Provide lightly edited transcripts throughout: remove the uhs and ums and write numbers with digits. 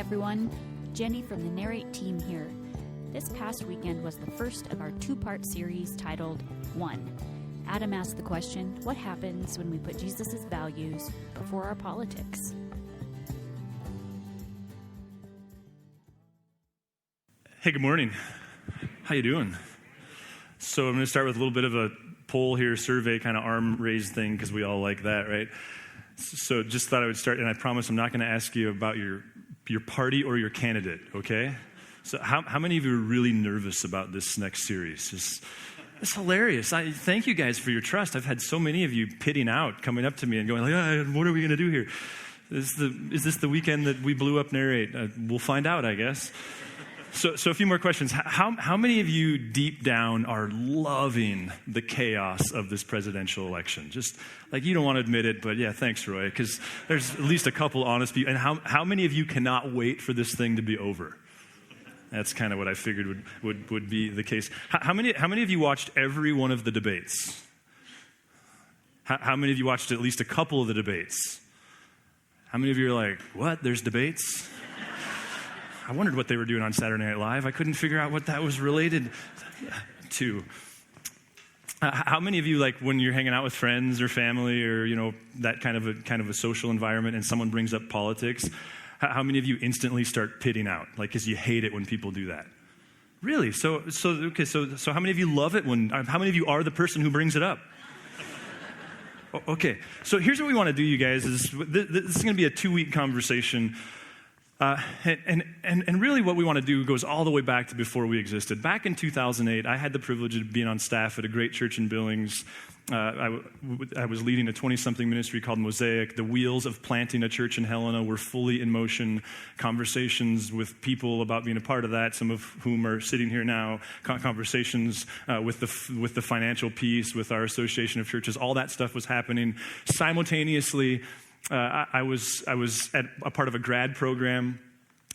everyone. Jenny from the Narrate team here. This past weekend was the first of our two-part series titled One. Adam asked the question, what happens when we put Jesus' values before our politics? Hey, good morning. How you doing? So I'm going to start with a little bit of a poll here, survey, kind of arm raised thing, because we all like that, right? So just thought I would start, and I promise I'm not going to ask you about your party or your candidate, okay? So how many of you are really nervous about this next series? It's hilarious. Thank you guys for your trust. I've had so many of you pitting out, coming up to me and going like, what are we going to do here? Is this the weekend that we blew up Narrate? We'll find out, I guess. So a few more questions. How many of you deep down are loving the chaos of this presidential election? Just like you don't want to admit it, but yeah, thanks, Roy, because there's at least a couple honest people. And how many of you cannot wait for this thing to be over? That's kind of what I figured would be the case. How many of you watched every one of the debates? How many of you watched at least a couple of the debates? How many of you are like, what? There's debates? I wondered what they were doing on Saturday Night Live. I couldn't figure out what that was related to. How many of you, like when you're hanging out with friends or family or, that kind of a social environment and someone brings up politics, how many of you instantly start pitting out? Like, because you hate it when people do that? Really? So how many of you love it how many of you are the person who brings it up? Okay, so here's what we want to do, you guys. This is going to be a 2-week conversation. And really what we want to do goes all the way back to before we existed. Back in 2008, I had the privilege of being on staff at a great church in Billings. I was leading a 20-something ministry called Mosaic. The wheels of planting a church in Helena were fully in motion. Conversations with people about being a part of that, some of whom are sitting here now. Conversations with the financial piece, with our association of churches. All that stuff was happening simultaneously. I was at a part of a grad program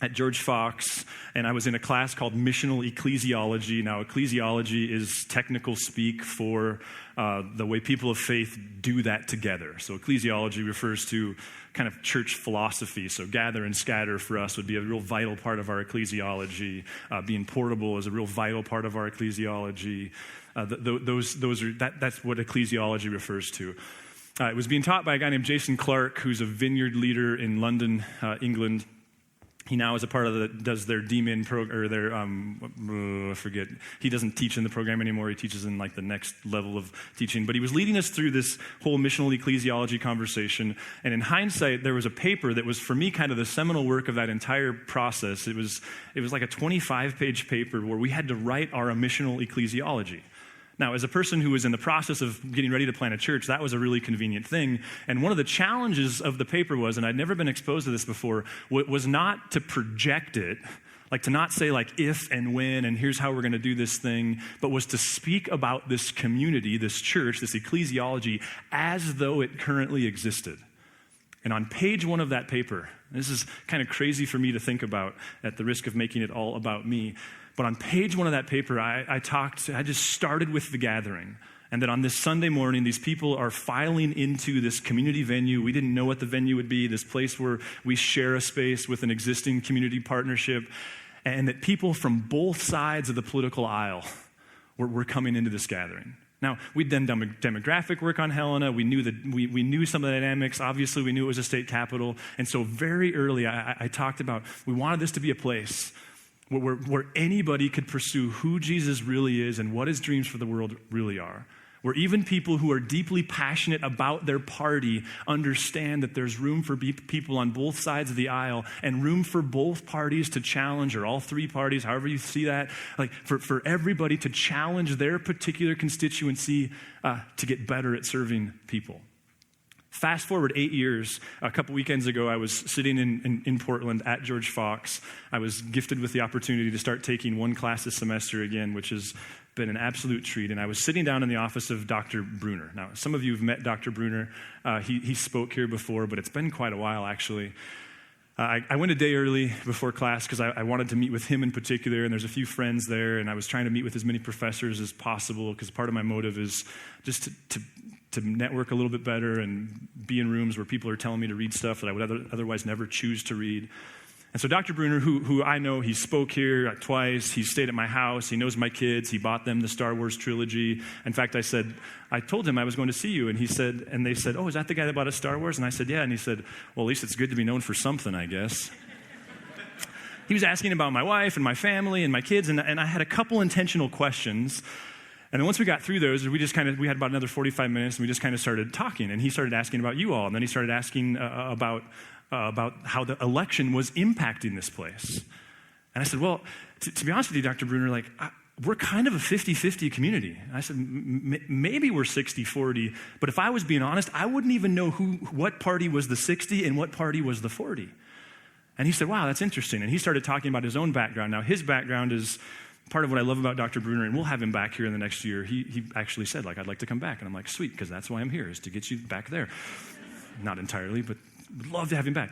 at George Fox, and I was in a class called Missional Ecclesiology. Now, ecclesiology is technical speak for the way people of faith do that together. So ecclesiology refers to kind of church philosophy. So gather and scatter for us would be a real vital part of our ecclesiology. Being portable is a real vital part of our ecclesiology. That's what ecclesiology refers to. It was being taught by a guy named Jason Clark, who's a vineyard leader in London, England. He now is a part of does their DMIN program, or their, I forget. He doesn't teach in the program anymore. He teaches in like the next level of teaching. But he was leading us through this whole missional ecclesiology conversation. And in hindsight, there was a paper that was, for me, kind of the seminal work of that entire process. It was like a 25-page paper where we had to write our missional ecclesiology. Now, as a person who was in the process of getting ready to plant a church, that was a really convenient thing. And one of the challenges of the paper was, and I'd never been exposed to this before, was not to project it, like to not say like if and when and here's how we're going to do this thing, but was to speak about this community, this church, this ecclesiology, as though it currently existed. And on page 1 of that paper, this is kind of crazy for me to think about at the risk of making it all about me, but on page 1 of that paper, I just started with the gathering. And that on this Sunday morning, these people are filing into this community venue. We didn't know what the venue would be, this place where we share a space with an existing community partnership. And that people from both sides of the political aisle were coming into this gathering. Now, we'd done demographic work on Helena. We knew some of the dynamics. Obviously, we knew it was a state capital. And so very early, I talked about, we wanted this to be a place where anybody could pursue who Jesus really is and what his dreams for the world really are. Where even people who are deeply passionate about their party understand that there's room for people on both sides of the aisle and room for both parties to challenge, or all three parties, however you see that, like for everybody to challenge their particular constituency to get better at serving people. Fast forward 8 years, a couple weekends ago, I was sitting in Portland at George Fox. I was gifted with the opportunity to start taking one class this semester again, which has been an absolute treat. And I was sitting down in the office of Dr. Bruner. Now, some of you have met Dr. Bruner. He spoke here before, but it's been quite a while, actually. I went a day early before class because I wanted to meet with him in particular, and there's a few friends there, and I was trying to meet with as many professors as possible because part of my motive is just to network a little bit better and be in rooms where people are telling me to read stuff that I would otherwise never choose to read. And so Dr. Bruner, who I know, he spoke here twice. He stayed at my house. He knows my kids. He bought them the Star Wars trilogy. In fact, I told him I was going to see you. And they said, oh, is that the guy that bought us Star Wars? And I said, yeah. And he said, well, at least it's good to be known for something, I guess. He was asking about my wife and my family and my kids. And I had a couple intentional questions. And then once we got through those, we had about another 45 minutes, and we just kind of started talking. And he started asking about you all. And then he started asking about how the election was impacting this place. And I said, well, to be honest with you, Dr. Bruner, we're kind of a 50-50 community. And I said, maybe we're 60-40, but if I was being honest, I wouldn't even know what party was the 60 and what party was the 40. And he said, wow, that's interesting. And he started talking about his own background. Now, his background is part of what I love about Dr. Bruner, and we'll have him back here in the next year. He actually said, I'd like to come back. And I'm like, sweet, because that's why I'm here, is to get you back there. Not entirely, but would love to have him back.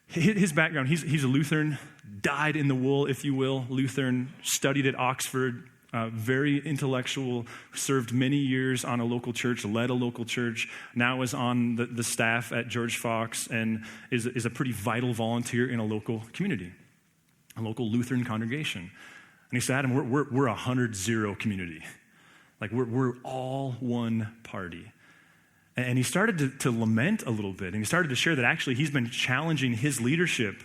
His background, he's a Lutheran, dyed in the wool, if you will, Lutheran, studied at Oxford, very intellectual, served many years on a local church, led a local church, now is on the staff at George Fox, and is a pretty vital volunteer in a local community, a local Lutheran congregation. And he said, Adam, we're a 100-0 community. We're all one party. And he started to lament a little bit, and he started to share that actually he's been challenging his leadership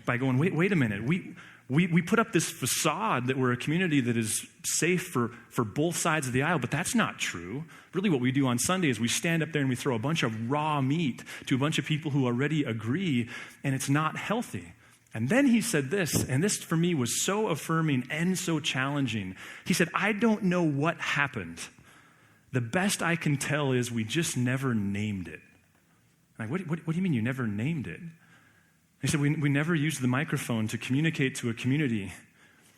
by going, wait a minute, we put up this facade that we're a community that is safe for both sides of the aisle, but that's not true. Really what we do on Sunday is we stand up there and we throw a bunch of raw meat to a bunch of people who already agree, and it's not healthy. And then he said this, and this for me was so affirming and so challenging. He said, I don't know what happened. The best I can tell is we just never named it. What do you mean you never named it? He said, we never used the microphone to communicate to a community.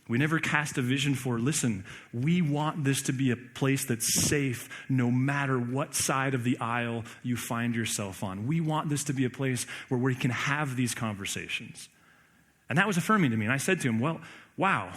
We never cast a vision for, listen, we want this to be a place that's safe no matter what side of the aisle you find yourself on. We want this to be a place where we can have these conversations. And that was affirming to me. And I said to him, wow.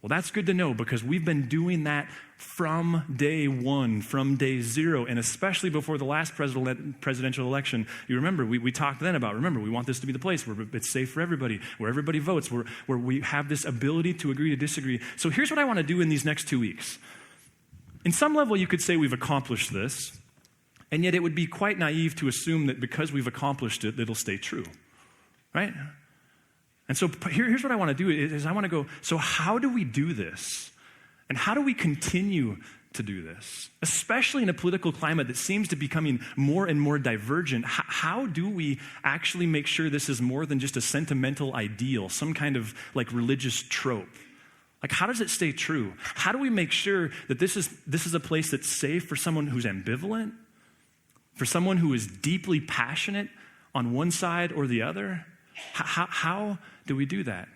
Well, that's good to know, because we've been doing that from day one, from day zero, and especially before the last presidential election. You remember, we talked then about, we want this to be the place where it's safe for everybody, where everybody votes, where we have this ability to agree to disagree. So here's what I want to do in these next 2 weeks. In some level, you could say we've accomplished this, and yet it would be quite naive to assume that because we've accomplished it, it'll stay true, right? And so here's what I want to do is I want to go, so how do we do this? And how do we continue to do this? Especially in a political climate that seems to be becoming more and more divergent, how do we actually make sure this is more than just a sentimental ideal, some kind of religious trope? How does it stay true? How do we make sure that this is a place that's safe for someone who's ambivalent, for someone who is deeply passionate on one side or the other? How do we do that?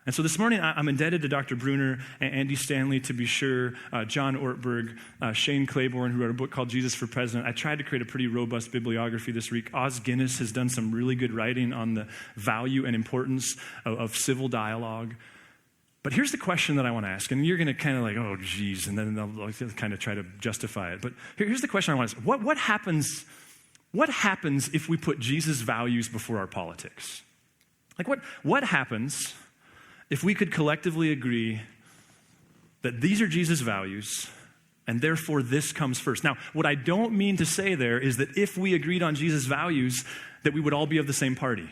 And so this morning, I'm indebted to Dr. Bruner, Andy Stanley, to be sure, John Ortberg, Shane Claiborne, who wrote a book called Jesus for President. I tried to create a pretty robust bibliography this week. Oz Guinness has done some really good writing on the value and importance of civil dialogue. But here's the question that I want to ask, and you're going to kind of oh, geez, and then I'll kind of try to justify it. But here's the question I want to ask. What happens if we put Jesus' values before our politics? What happens if we could collectively agree that these are Jesus' values and therefore this comes first? Now, what I don't mean to say there is that if we agreed on Jesus' values, that we would all be of the same party.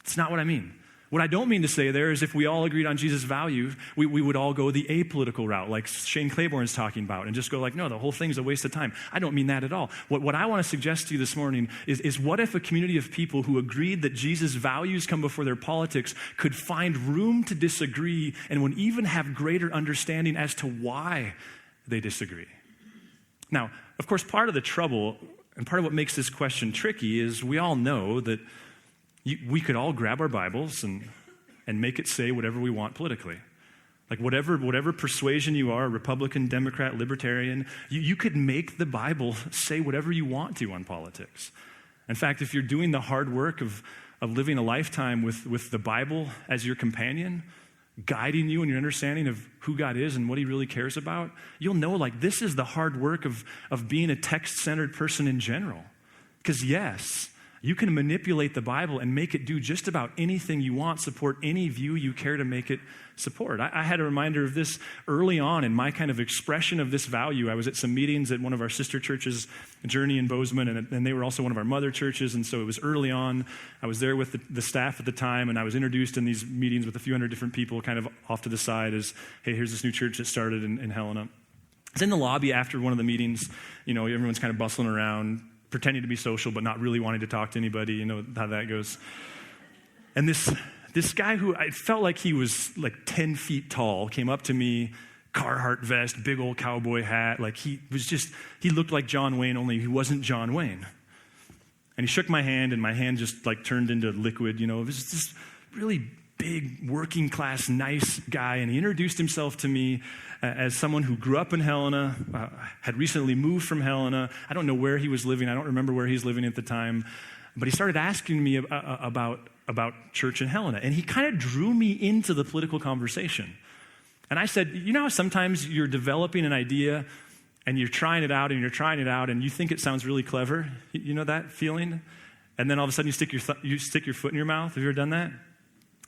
It's not what I mean. What I don't mean to say there is if we all agreed on Jesus' value, we would all go the apolitical route, like Shane Claiborne's talking about, and just go no, the whole thing's a waste of time. I don't mean that at all. What I want to suggest to you this morning is what if a community of people who agreed that Jesus' values come before their politics could find room to disagree and would even have greater understanding as to why they disagree? Now, of course, part of the trouble and part of what makes this question tricky is we all know that we could all grab our Bibles and make it say whatever we want politically. Whatever persuasion you are, Republican, Democrat, Libertarian, you could make the Bible say whatever you want to on politics. In fact, if you're doing the hard work of living a lifetime with the Bible as your companion, guiding you in your understanding of who God is and what he really cares about, you'll know this is the hard work of being a text-centered person in general. Because yes, You can manipulate the Bible and make it do just about anything you want, support any view you care to make it support. I had a reminder of this early on in my kind of expression of this value. I was at some meetings at one of our sister churches, Journey in Bozeman, and they were also one of our mother churches, and so it was early on. I was there with the staff at the time, and I was introduced in these meetings with a few hundred different people kind of off to the side as, hey, here's this new church that started in Helena. I was in the lobby after one of the meetings. Everyone's kind of bustling around, pretending to be social, but not really wanting to talk to anybody. You know how that goes. And this guy who I felt like he was like 10 feet tall came up to me, Carhartt vest, big old cowboy hat. Like he looked like John Wayne, only he wasn't John Wayne. And he shook my hand, and my hand just like turned into liquid. It was this really big, working class, nice guy. And he introduced himself to me as someone who grew up in Helena, had recently moved from Helena. I don't know where he was living. I don't remember where he was living at the time. But he started asking me about church in Helena. And he kind of drew me into the political conversation. And I said, how sometimes you're developing an idea and you're trying it out and you think it sounds really clever? You know that feeling? And then all of a sudden you stick your foot in your mouth. Have you ever done that?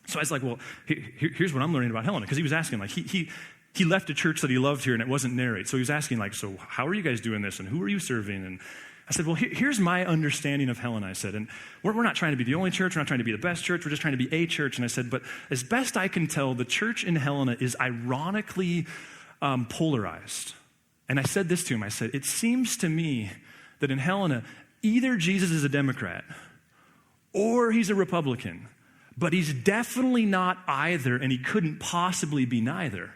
So I was like, well, here's what I'm learning about Helena. Because he was asking, like, he left a church that he loved here and it wasn't Narrate. So he was asking, like, so how are you guys doing this and who are you serving? And I said, well, here's my understanding of Helena, I said. And we're not trying to be the only church. We're not trying to be the best church. We're just trying to be a church. And I said, but as best I can tell, the church in Helena is ironically polarized. And I said this to him. I said, it seems to me that in Helena, either Jesus is a Democrat or he's a Republican. But he's definitely not either, and he couldn't possibly be neither.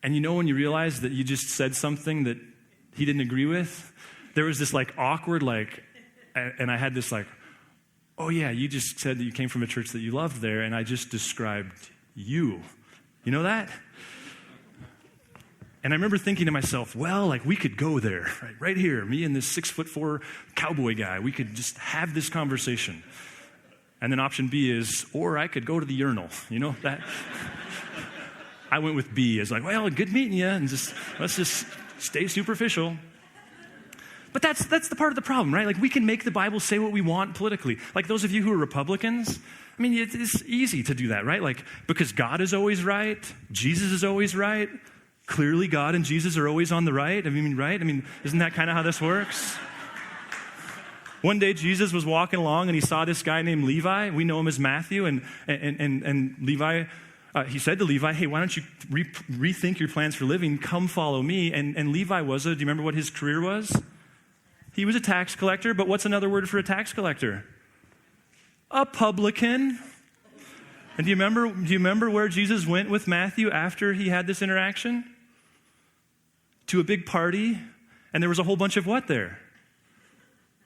And when you realize that you just said something that he didn't agree with? There was this like awkward and I had this like, oh yeah, you just said that you came from a church that you loved there, and I just described you. You know that? And I remember thinking to myself, well, like we could go there, right here, me and this 6'4" cowboy guy, we could just have this conversation. And then option B is, or I could go to the urinal, that. I went with B as like, well, good meeting you, and let's just stay superficial. But that's the part of the problem, right? Like we can make the Bible say what we want politically. Like those of you who are Republicans, I mean, it's easy to do that, right? Like because God is always right, Jesus is always right. Clearly God and Jesus are always on the right. Right? Isn't that kind of how this works? One day Jesus was walking along and he saw this guy named Levi. We know him as Matthew. And Levi, he said to Levi, hey, why don't you rethink your plans for living? Come follow me. And Levi do you remember what his career was? He was a tax collector, but what's another word for a tax collector? A publican. And do you remember where Jesus went with Matthew after he had this interaction? To a big party. And there was a whole bunch of what there?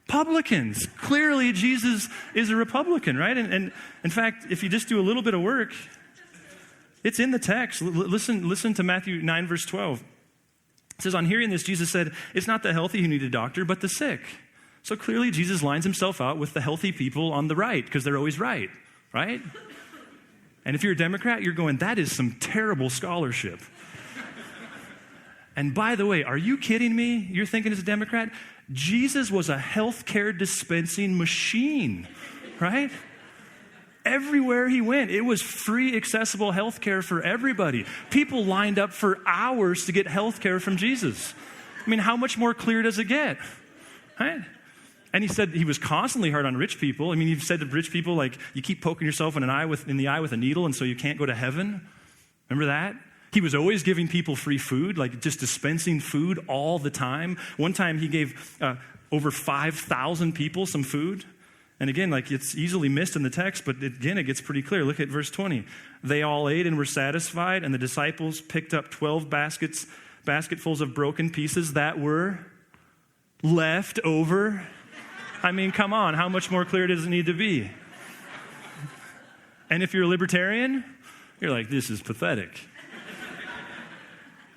Publicans. Clearly, Jesus is a Republican, right? And in fact, if you just do a little bit of work, it's in the text. Listen to Matthew 9, verse 12. It says, on hearing this, Jesus said, it's not the healthy who need a doctor, but the sick. So clearly, Jesus lines himself out with the healthy people on the right, because they're always right? And if you're a Democrat, you're going, that is some terrible scholarship. And by the way, are you kidding me? You're thinking as a Democrat? Jesus was a healthcare dispensing machine, right? Everywhere he went, it was free, accessible healthcare for everybody. People lined up for hours to get healthcare from Jesus. How much more clear does it get? Right? And he said he was constantly hard on rich people. He said to rich people, like, you keep poking yourself in the eye with a needle, and so you can't go to heaven. Remember that? He was always giving people free food, like just dispensing food all the time. One time he gave over 5,000 people some food. And again, like it's easily missed in the text, but again, it gets pretty clear. Look at verse 20. They all ate and were satisfied, and the disciples picked up 12 basketfuls of broken pieces that were left over. Come on, how much more clear does it need to be? And if you're a libertarian, you're like, this is pathetic.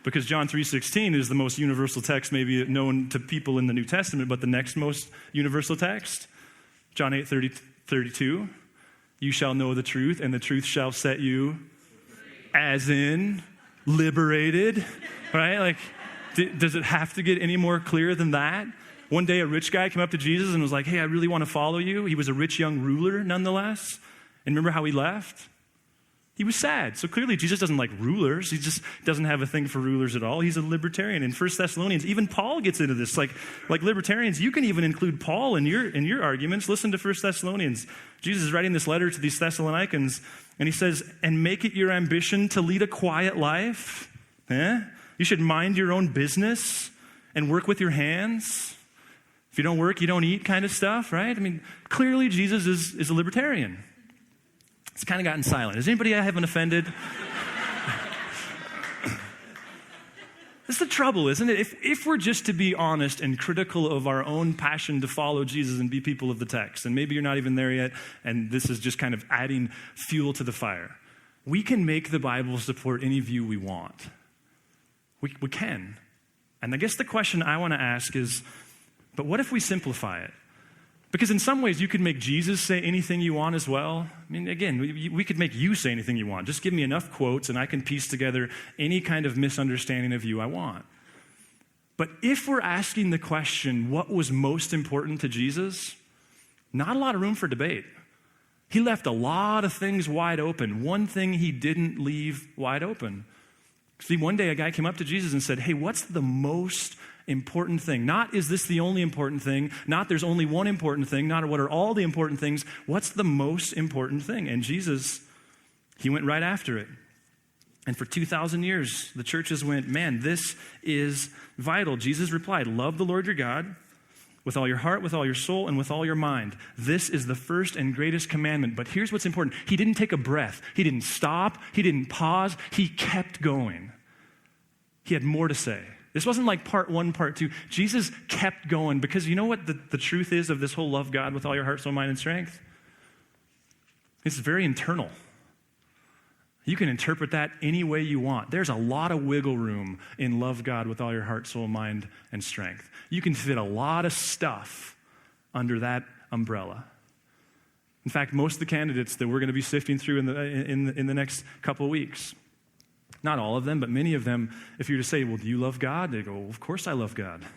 Because John 3:16 is the most universal text maybe known to people in the New Testament, but the next most universal text, John 8:32, you shall know the truth, and the truth shall set you as in liberated, right? Like, does it have to get any more clear than that? One day, a rich guy came up to Jesus and was like, hey, I really want to follow you. He was a rich young ruler, nonetheless. And remember how he left? He was sad. So clearly, Jesus doesn't like rulers. He just doesn't have a thing for rulers at all. He's a libertarian. In 1 Thessalonians, even Paul gets into this. Like libertarians, you can even include Paul in your arguments. Listen to 1 Thessalonians. Jesus is writing this letter to these Thessalonians, and he says, and make it your ambition to lead a quiet life. You should mind your own business and work with your hands. If you don't work, you don't eat kind of stuff, right? I mean, clearly Jesus is a libertarian. It's kind of gotten silent. Is anybody I haven't offended? That's the trouble, isn't it? If we're just to be honest and critical of our own passion to follow Jesus and be people of the text, and maybe you're not even there yet, and this is just kind of adding fuel to the fire, we can make the Bible support any view we want. We can. And I guess the question I want to ask is, but what if we simplify it? Because in some ways, you could make Jesus say anything you want as well. I mean, again, we could make you say anything you want. Just give me enough quotes, and I can piece together any kind of misunderstanding of you I want. But if we're asking the question, what was most important to Jesus? Not a lot of room for debate. He left a lot of things wide open. One thing he didn't leave wide open. See, one day a guy came up to Jesus and said, hey, what's the most important thing? Not is this the only important thing, not there's only one important thing, not what are all the important things, what's the most important thing? And Jesus, he went right after it. And for 2,000 years, the churches went, man, this is vital. Jesus replied, love the Lord your God with all your heart, with all your soul, and with all your mind. This is the first and greatest commandment. But here's what's important. He didn't take a breath. He didn't stop. He didn't pause. He kept going. He had more to say. This wasn't like part one, part two. Jesus kept going because you know what the truth is of this whole love God with all your heart, soul, mind, and strength? It's very internal. You can interpret that any way you want. There's a lot of wiggle room in love God with all your heart, soul, mind, and strength. You can fit a lot of stuff under that umbrella. In fact, most of the candidates that we're going to be sifting through in the next couple of weeks, not all of them, but many of them, if you were to say, well, do you love God? They go, well, of course I love God. Well,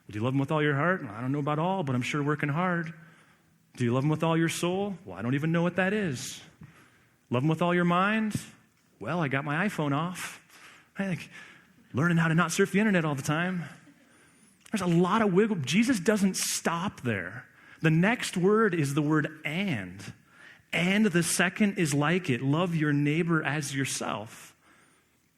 do you love him with all your heart? Well, I don't know about all, but I'm sure working hard. Do you love him with all your soul? Well, I don't even know what that is. Love him with all your mind? Well, I got my iPhone off. Learning how to not surf the internet all the time. There's a lot of wiggle. Jesus doesn't stop there. The next word is the word and. And the second is like it. Love your neighbor as yourself.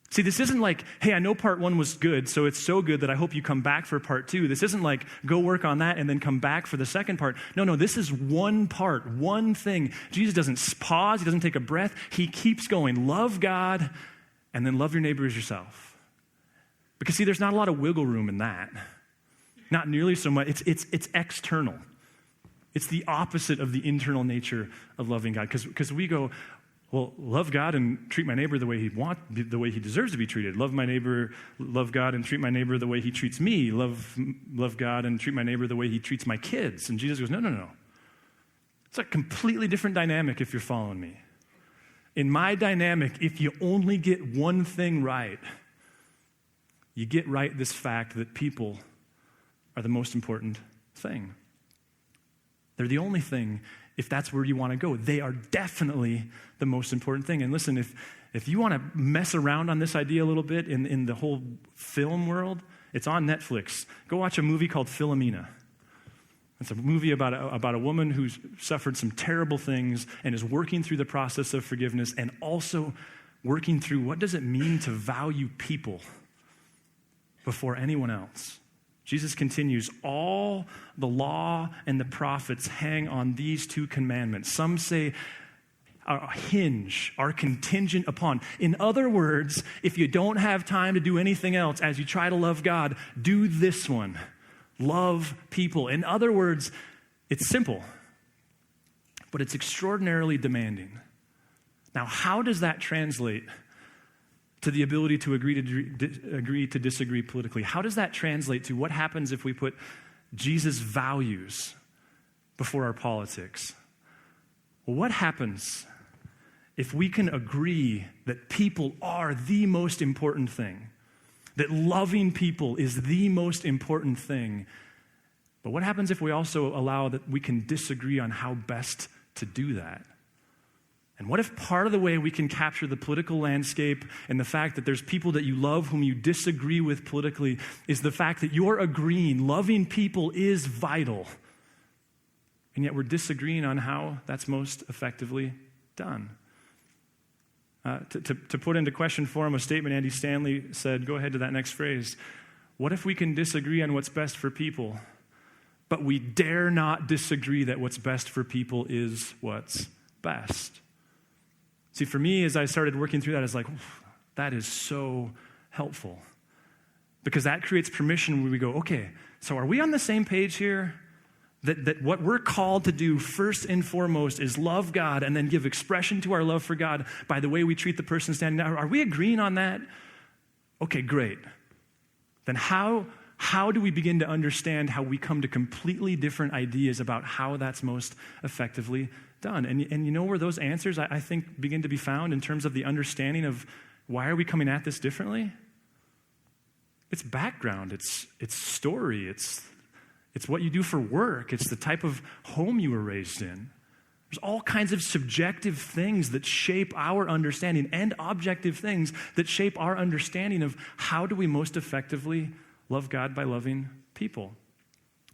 See, this isn't like, hey, I know part one was good, so it's so good that I hope you come back for part two. This isn't like, go work on that and then come back for the second part. No, this is one part, one thing. Jesus doesn't pause. He doesn't take a breath. He keeps going. Love God and then love your neighbor as yourself. Because, see, there's not a lot of wiggle room in that. Not nearly so much. It's external. It's the opposite of the internal nature of loving God. Because we go, well, love God and treat my neighbor the way he deserves to be treated. Love God and treat my neighbor the way he treats me. Love God and treat my neighbor the way he treats my kids. And Jesus goes, no. It's a completely different dynamic if you're following me. In my dynamic, if you only get one thing right, you get right this fact that people are the most important thing. They're the only thing. If that's where you want to go, they are definitely the most important thing. And listen, if you want to mess around on this idea a little bit in the whole film world, it's on Netflix. Go watch a movie called Philomena. It's a movie about a woman who's suffered some terrible things and is working through the process of forgiveness and also working through what does it mean to value people before anyone else. Jesus continues, all the law and the prophets hang on these two commandments. Some say are contingent upon. In other words, if you don't have time to do anything else as you try to love God, do this one. Love people. In other words, it's simple, but it's extraordinarily demanding. Now, how does that translate to the ability to agree to disagree politically? How does that translate to what happens if we put Jesus' values before our politics? Well, what happens if we can agree that people are the most important thing, that loving people is the most important thing, But what happens if we also allow that we can disagree on how best to do that? And what if part of the way we can capture the political landscape and the fact that there's people that you love whom you disagree with politically is the fact that you're agreeing loving people is vital, and yet we're disagreeing on how that's most effectively done? To put into question form a statement Andy Stanley said, go ahead to that next phrase. What if we can disagree on what's best for people, but we dare not disagree that what's best for people is what's best? See, for me, as I started working through that, I was like, that is so helpful. Because that creates permission where we go, okay, so are we on the same page here? That what we're called to do first and foremost is love God and then give expression to our love for God by the way we treat the person standing there. Are we agreeing on that? Okay, great. Then how do we begin to understand how we come to completely different ideas about how that's most effectively done? And you know where those answers, I think, begin to be found in terms of the understanding of why are we coming at this differently? It's background, it's story, it's what you do for work, it's the type of home you were raised in. There's all kinds of subjective things that shape our understanding and objective things that shape our understanding of how do we most effectively love God by loving people.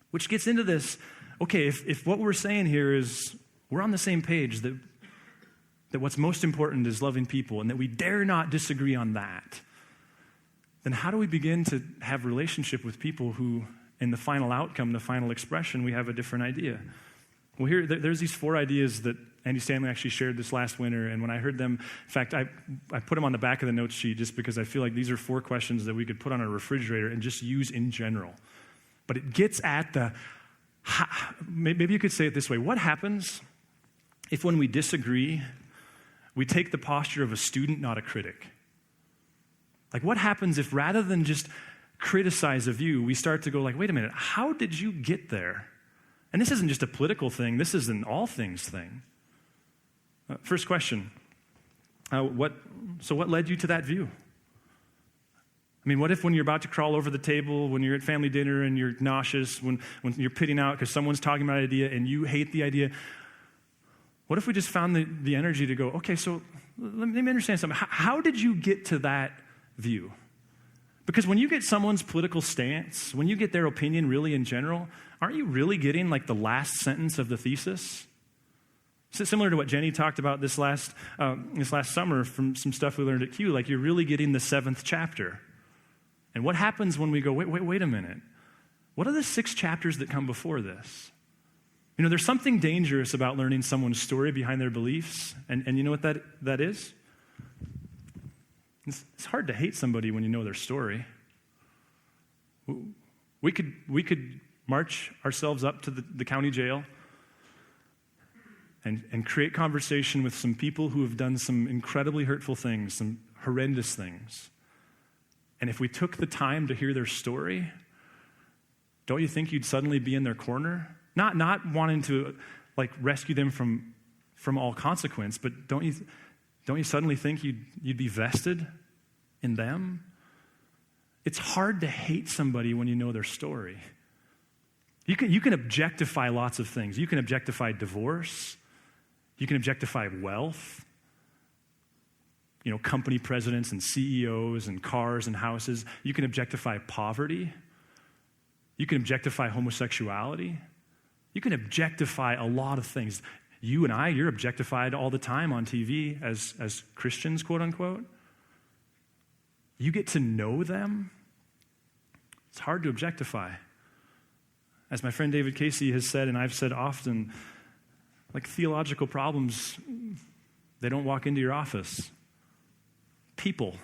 Which gets into this, okay, if what we're saying here is we're on the same page, that what's most important is loving people and that we dare not disagree on that, then how do we begin to have relationship with people who, in the final outcome, the final expression, we have a different idea? Well, there's these 4 ideas that Andy Stanley actually shared this last winter, and when I heard them, in fact, I put them on the back of the notes sheet just because I feel like these are 4 questions that we could put on a refrigerator and just use in general. But it gets at maybe you could say it this way: what happens if when we disagree, we take the posture of a student, not a critic? Like, what happens if rather than just criticize a view, we start to go like, wait a minute, how did you get there? And this isn't just a political thing, this is an all things thing. First question, what led you to that view? I mean, what if when you're about to crawl over the table, when you're at family dinner and you're nauseous, when you're pitting out because someone's talking about an idea and you hate the idea, what if we just found the energy to go, okay, so let me understand something. How did you get to that view? Because when you get someone's political stance, when you get their opinion really in general, aren't you really getting like the last sentence of the thesis? So similar to what Jenny talked about this last summer from some stuff we learned at Q, like you're really getting the 7th chapter. And what happens when we go, wait a minute, what are the 6 chapters that come before this? You know, there's something dangerous about learning someone's story behind their beliefs. And you know what that is? It's hard to hate somebody when you know their story. We could march ourselves up to the county jail and create conversation with some people who have done some incredibly hurtful things, some horrendous things. And if we took the time to hear their story, don't you think you'd suddenly be in their corner? Not wanting to like rescue them from all consequence, but don't you suddenly think you'd be vested in them? It's hard to hate somebody when you know their story. You can objectify lots of things. You can objectify divorce. You can objectify wealth. You know, company presidents and CEOs and cars and houses. You can objectify poverty. You can objectify homosexuality. You can objectify a lot of things. You and I, you're objectified all the time on TV as Christians, quote unquote. You get to know them. It's hard to objectify. As my friend David Casey has said, and I've said often, like theological problems, they don't walk into your office. People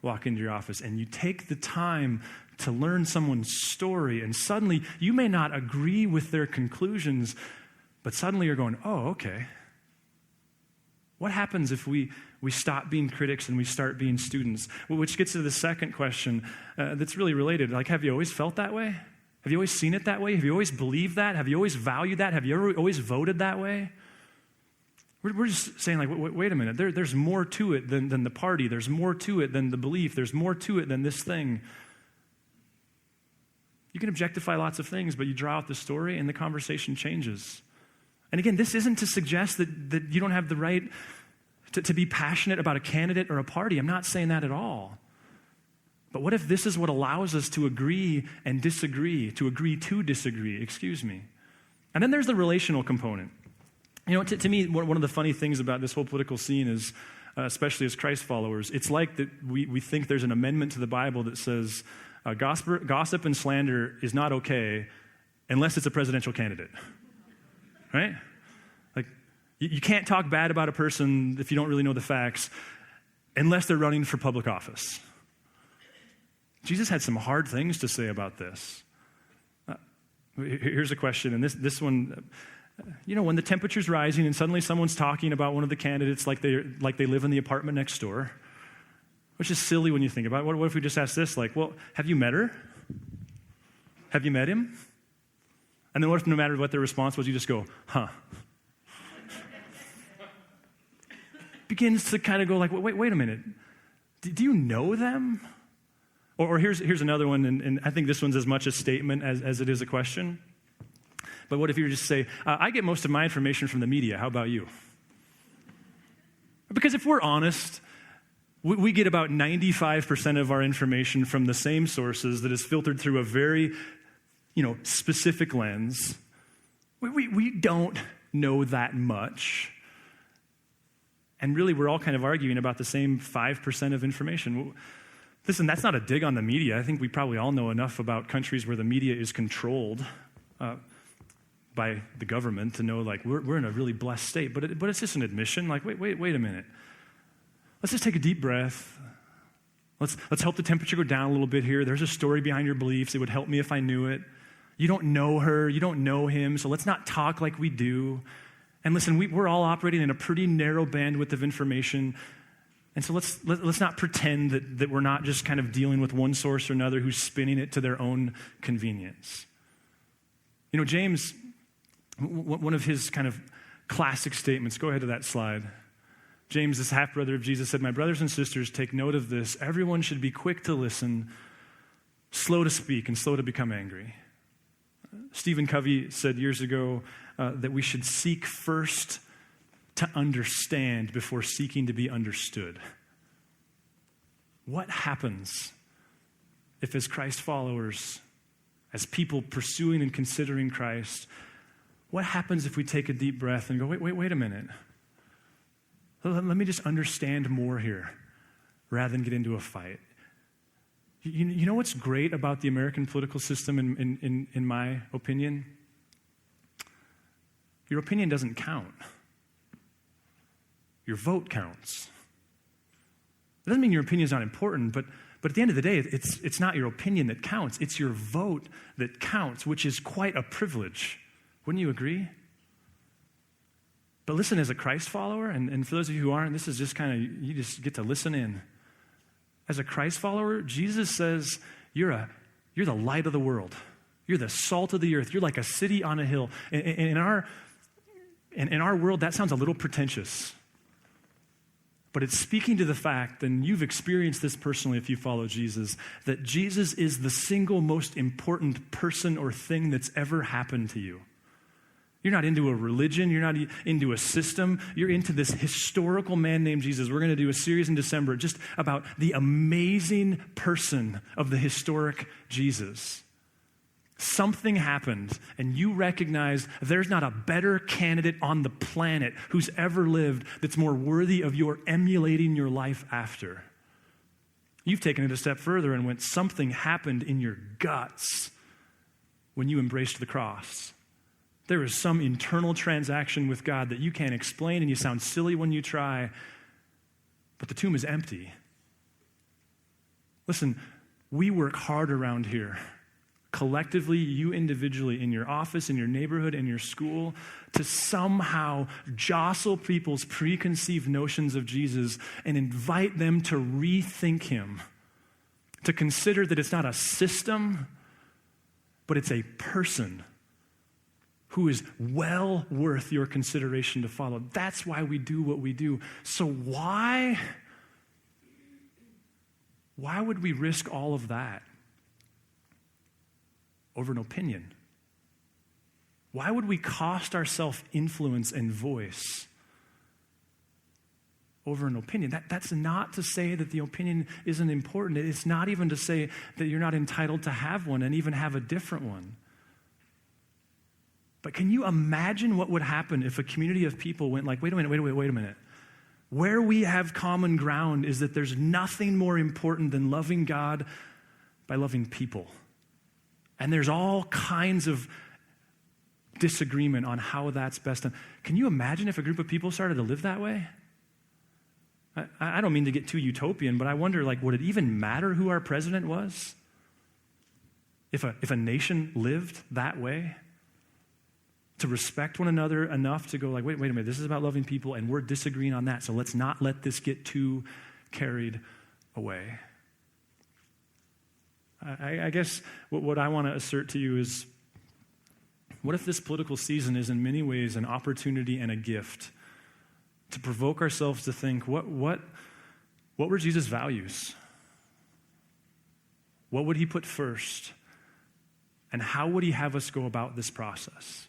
walk into your office, and you take the time to learn someone's story, and suddenly you may not agree with their conclusions, but suddenly you're going, oh, okay. What happens if we stop being critics and we start being students? Well, which gets to the second question that's really related. Like, have you always felt that way? Have you always seen it that way? Have you always believed that? Have you always valued that? Have you ever always voted that way? We're just saying, like, wait a minute. There's more to it than the party. There's more to it than the belief. There's more to it than this thing. You can objectify lots of things, but you draw out the story and the conversation changes. And again, this isn't to suggest that you don't have the right to be passionate about a candidate or a party. I'm not saying that at all. But what if this is what allows us to agree and disagree, to agree to disagree, And then there's the relational component. To me, one of the funny things about this whole political scene is, especially as Christ followers, it's like that we think there's an amendment to the Bible that says gossip and slander is not okay unless it's a presidential candidate, right? Like, you can't talk bad about a person if you don't really know the facts unless they're running for public office. Jesus had some hard things to say about this. Here's a question, and this one... when the temperature's rising and suddenly someone's talking about one of the candidates like they live in the apartment next door, which is silly when you think about it. What if we just ask this, have you met her? Have you met him? And then what if no matter what their response was, you just go, huh? Begins to kind of go wait a minute. Do you know them? Or here's another one, and I think this one's as much a statement as it is a question. But what if you were just say, I get most of my information from the media. How about you? Because if we're honest, we get about 95% of our information from the same sources that is filtered through a very, specific lens. We don't know that much. And really, we're all kind of arguing about the same 5% of information. Listen, that's not a dig on the media. I think we probably all know enough about countries where the media is controlled by the government to know, we're in a really blessed state. But it's just an admission, wait a minute. Let's just take a deep breath. Let's help the temperature go down a little bit here. There's a story behind your beliefs. It would help me if I knew it. You don't know her. You don't know him. So let's not talk like we do. And listen, we're all operating in a pretty narrow bandwidth of information. And so let's not pretend that we're not just kind of dealing with one source or another who's spinning it to their own convenience. James, one of his kind of classic statements, go ahead to that slide. James, this half-brother of Jesus, said, "My brothers and sisters, take note of this. Everyone should be quick to listen, slow to speak, and slow to become angry." Stephen Covey said years ago that we should seek first to understand before seeking to be understood. What happens if, as Christ followers, as people pursuing and considering Christ, what happens if we take a deep breath and go, wait a minute. Let me just understand more here rather than get into a fight. You know what's great about the American political system, in my opinion? Your opinion doesn't count. Your vote counts. It doesn't mean your opinion is not important, but at the end of the day, it's not your opinion that counts. It's your vote that counts, which is quite a privilege. Wouldn't you agree? But listen, as a Christ follower, and for those of you who aren't, this is just you just get to listen in. As a Christ follower, Jesus says, you're the light of the world. You're the salt of the earth. You're like a city on a hill. And in our world, that sounds a little pretentious. But it's speaking to the fact, and you've experienced this personally if you follow Jesus, that Jesus is the single most important person or thing that's ever happened to you. You're not into a religion. You're not into a system. You're into this historical man named Jesus. We're going to do a series in December just about the amazing person of the historic Jesus. Something happened, and you recognize there's not a better candidate on the planet who's ever lived that's more worthy of your emulating your life after. You've taken it a step further and went, something happened in your guts when you embraced the cross. There is some internal transaction with God that you can't explain, and you sound silly when you try, but the tomb is empty. Listen, we work hard around here, collectively, you individually, in your office, in your neighborhood, in your school, to somehow jostle people's preconceived notions of Jesus and invite them to rethink him, to consider that it's not a system, but it's a person who is well worth your consideration to follow. That's why we do what we do. So why would we risk all of that? over an opinion? Why would we cost ourselves influence and voice over an opinion? That's not to say that the opinion isn't important. It's not even to say that you're not entitled to have one and even have a different one. But can you imagine what would happen if a community of people went like, wait a minute. Where we have common ground is that there's nothing more important than loving God by loving people. And there's all kinds of disagreement on how that's best done. Can you imagine if a group of people started to live that way? I don't mean to get too utopian, but I wonder, would it even matter who our president was? If a nation lived that way? To respect one another enough to go wait a minute, this is about loving people and we're disagreeing on that, so let's not let this get too carried away. I guess what I want to assert to you is, what if this political season is in many ways an opportunity and a gift to provoke ourselves to think, what were Jesus' values? What would he put first? And how would he have us go about this process?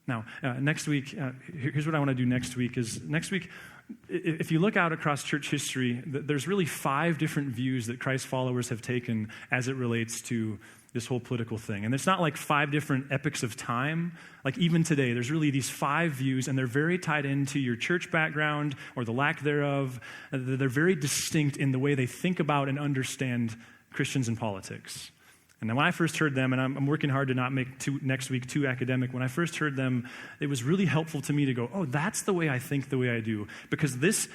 Now, next week, here's what I want to do next week. If you look out across church history, there's really 5 different views that Christ followers have taken as it relates to this whole political thing. And it's not like 5 different epochs of time. Like even today, there's really these 5 views, and they're very tied into your church background or the lack thereof. They're very distinct in the way they think about and understand Christians and politics. And then when I first heard them, and I'm working hard to not make next week too academic, when I first heard them, it was really helpful to me to go, oh, that's the way I think the way I do. Because this,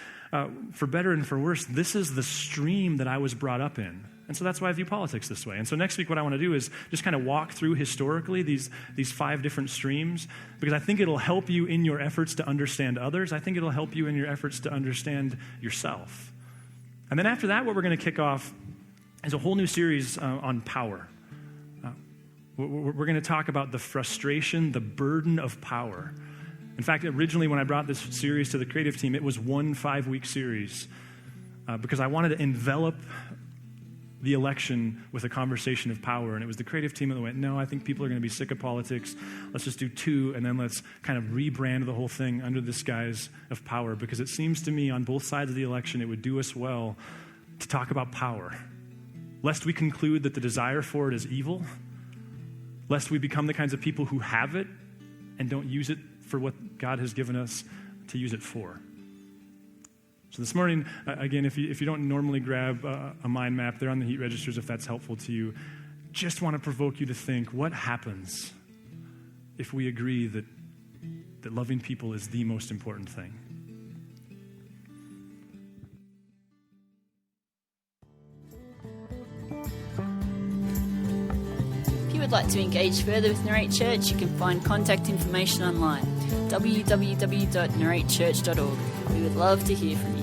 for better and for worse, this is the stream that I was brought up in. And so that's why I view politics this way. And so next week what I want to do is just kind of walk through historically these 5 different streams, because I think it'll help you in your efforts to understand others. I think it'll help you in your efforts to understand yourself. And then after that, what we're going to kick off is a whole new series on power. We're going to talk about the frustration, the burden of power. In fact, originally when I brought this series to the creative team, it was one 5-week series because I wanted to envelop the election with a conversation of power. And it was the creative team that went, no, I think people are going to be sick of politics. Let's just do 2, and then let's kind of rebrand the whole thing under the guise of power, because it seems to me on both sides of the election it would do us well to talk about power, lest we conclude that the desire for it is evil, lest we become the kinds of people who have it and don't use it for what God has given us to use it for. So this morning, again, if you don't normally grab a mind map, they're on the heat registers if that's helpful to you. Just want to provoke you to think, what happens if we agree that loving people is the most important thing? If you would like to engage further with Narrate Church, you can find contact information online, www.narratechurch.org. We would love to hear from you.